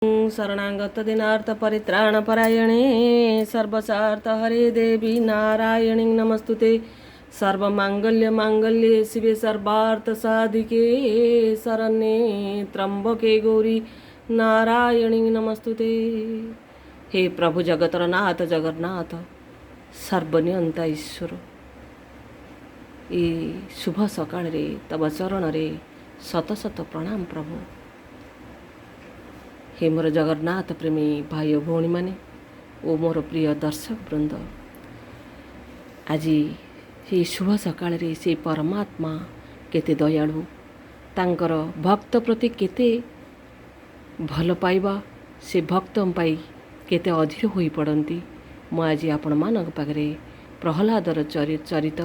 शरणागत दिनार्थ परित्राण परायणे सर्वसार्थ हरे देवी नारायणी नमस्तुते। सर्वमांगल्य मांगल्ये शिवे सर्वार्थ साधिके शरण्ये त्र्यंबके गौरी नारायणी नमस्तुते। हे प्रभु जगतर नाथ जगन्नाथ सर्वनियंता ईश्वर, ए शुभ सकाळ रे तब चरण रे शत शत प्रणाम प्रभु। हे मोर जगन्नाथ प्रेमी भाई भौणी माने ओ मोर प्रिय दर्शक वृंद, आज हे शुभ सकाळ रे से परमात्मा केते दयालु, तांकर भक्त प्रति केते भल पाइबा, से भक्त पाई केते अधीर होई पड़ती। मु आज आपण मानक पाखरे प्रहलादर चरित,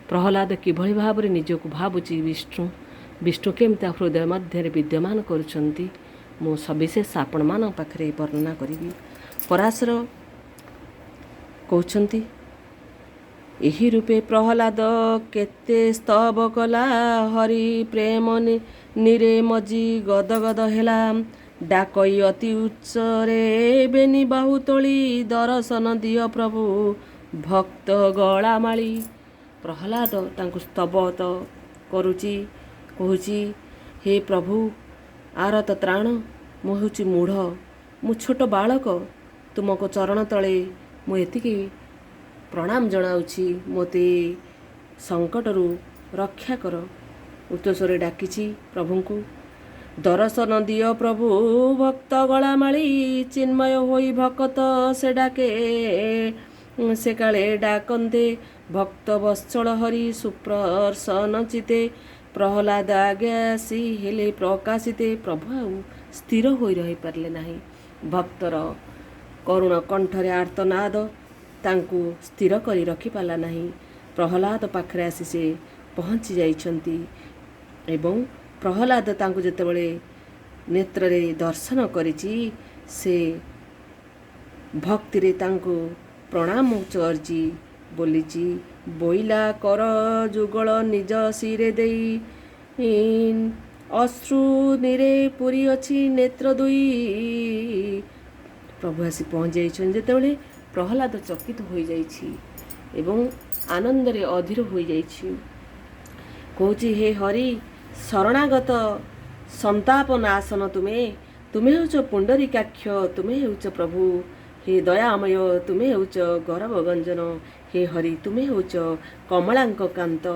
प्रहलाद किभଳି भाବରେ ନିଜକୁ ଭାବୁଛି विष्णु केमता हृदय मध्य विद्यमान करुछंती, मु सविशेष आपण मानक पाखरे वर्णना करिबी। पराशर कहउछंती, एही रूपे प्रहलाद केते स्तव कला, हरि प्रेम निरे मजी गदगद हेला, डाकई अति उच्च रे बेनी बाहु तोली, दर्शन दिय प्रभु भक्त गलामाली। प्रहलाद तांकु स्तवत करुची, कहूची, हे प्रभु आरत त्राण, मु होची मूढ़, मु छोट बालक, तुमको चरण तले मु एतिकी प्रणाम जनाउछि, मोते संकटरू रक्षा कर। उच्चस्वरे डाकिछि प्रभुंकु, दर्शन दिय प्रभु भक्त गलामाली, चिन्मय होई भक्त से डाके, से काले डाकंते भक्त वत्सल हरि सुप्रसन्न चिते। प्रहलाद आगे आसी हेले प्रकाशिते, प्रभु आउ स्थिर होई रही पारले नाही। भक्तर करुण कंठरे आर्तनाद तांकु स्थिर करी रखी पाला नाही। प्रहलाद पाखरे आसी से पहुँची जाइछंती एवं प्रहलाद तांकु जेतेबेले नेत्र रे दर्शन करिछि, से भक्ति रे तांकु प्रणाम करछि, बोलिछि, बोइला कर जुगल निज सिरे देई, अश्रु निरे पुरी अछि नेत्र दुई। प्रभु आसी पहुँच जाइछन जेतेबेले प्रहलाद चकित होई जाइछि एवं आनंद रे अधीर होई जाइछि। कहूछि, हे हरि शरणागत संताप नाशन तुम्हें होच पुंडरीकाक्ष, तुम्हें होच प्रभु, हे दयामय तुम्हें होच गौरव गंजन, हे हरि तुम्हें होच कमलांक कांत,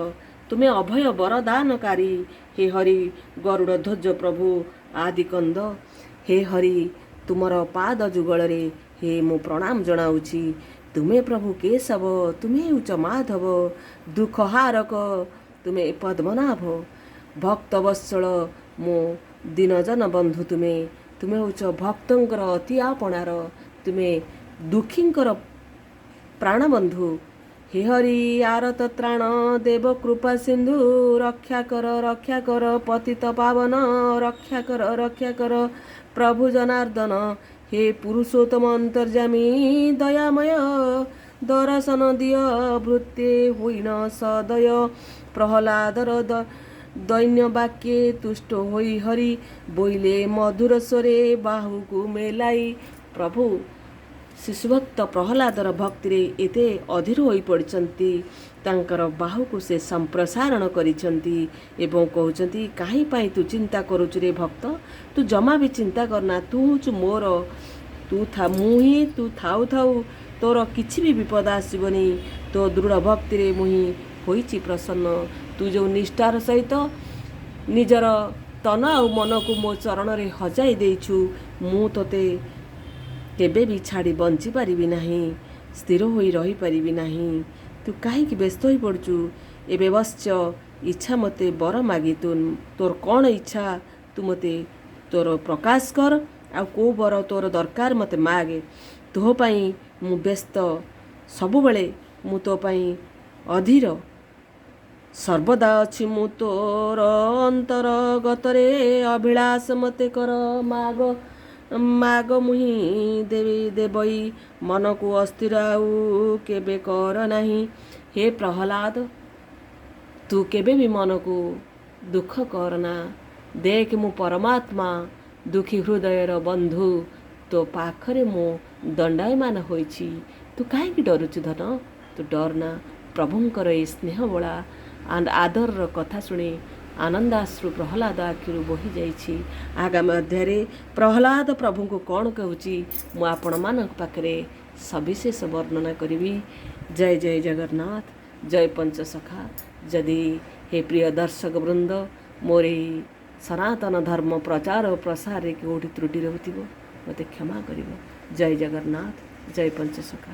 तुम्हें अभय वरदानकारी, हे हरि गरुड़ ध्वज प्रभु आदि कंद। हे हरि तुमर पाद जुगल रे हे मु प्रणाम जनाउछि, तुम्हें प्रभु केशव, तुम्हें होच माधव, दुख हारक तुम्हें पद्मनाभ, भक्त वत्सल मो दीनजन बंधु, तुम्हें होच भक्तंकर अति आपणार, तुम्हें दुखींकर प्राणबंधु। हे हरि आरत त्राण देव कृपा सिंधु, रक्षा कर पतित पावन, रक्षा कर प्रभु जनार्दन। हे पुरुषोत्तम अंतर्जामी दयामय, दर्शन दिय वृत्ते हुइन सदय। प्रहलादर दैन्य वाक्ये तुष्ट होई हरि, बोइले मधुर स्वरे बाहुकु मेलाई। प्रभु शिशुभक्त प्रहलादर भक्ति रे एते अधीर होई पड़िछंती, तांकर बाहुकु से संप्रसारण करिछंती एवं कहउछंती, काहे पाई तू चिंता करूछ रे भक्त, तू जमा भी चिंता करना, तू होच मोर, तू था मुही, तू थाउ थाउ तोर किछि भी विपद आसीबनी, तो दृढ़ भक्ति रे मुही होईछि प्रसन्न। तू जो निष्ठार सहित निजर तन आ मन को मो चरण रे हजाई देइछु, मु तोते केबे भी छाड़ी बंची पारिबी नाही, स्थिर होई रही पारिबी नाही। तू काहेकि व्यस्त होई पड़चु, एबे बस्च इच्छा मते बर मागी, तोर कौन इच्छा तू मते तोर प्रकाश कर, आ को बर तोर दरकार मते मागे। तो पाई मु व्यस्त, सबु बेले मु तो पाई अधीर, सर्वदा अछि मु तोर अंतर गतरे, अभिलाष मते कर माग मुही देवी देवई, मन को अस्थिर आउ केबे कर नाही। हे प्रहलाद तू केबे भी मन को दुख करना, देख मु परमात्मा ଦୁଃଖୀ ହୃଦୟର ବନ୍ଧୁ ତୋ ପାଖରେ ମୁଁ ଦଣ୍ଡାୟମାନ ହୋଇଛି। ତୁ କାହିଁକି ଡରୁଛୁ ଧନ? ତୁ ଡରନା। ପ୍ରଭୁଙ୍କର ଏହି ସ୍ନେହବଳା ଆଦରର କଥା ଶୁଣି ଆନନ୍ଦାଶ୍ରୁ ପ୍ରହ୍ଲାଦ ଆଖିରୁ ବୋହି ଯାଇଛି। ଆଗାମୀ ଅଧ୍ୟାୟରେ ପ୍ରହ୍ଲାଦ ପ୍ରଭୁଙ୍କୁ କ'ଣ କହୁଛି ମୁଁ ଆପଣମାନଙ୍କ ପାଖରେ ସବିଶେଷ ବର୍ଣ୍ଣନା କରିବି। ଜୟ ଜୟ ଜଗନ୍ନାଥ, ଜୟ ପଞ୍ଚସଖା। ଯଦି ହେ ପ୍ରିୟ ଦର୍ଶକ ବୃନ୍ଦ ମୋର ଏହି ସନାତନ ଧର୍ମ ପ୍ରଚାର ଓ ପ୍ରସାରରେ କେଉଁଠି ତ୍ରୁଟି ରହୁଥିବ ମୋତେ କ୍ଷମା କରିବ। ଜୟ ଜଗନ୍ନାଥ, ଜୟ ପଞ୍ଚସଖା।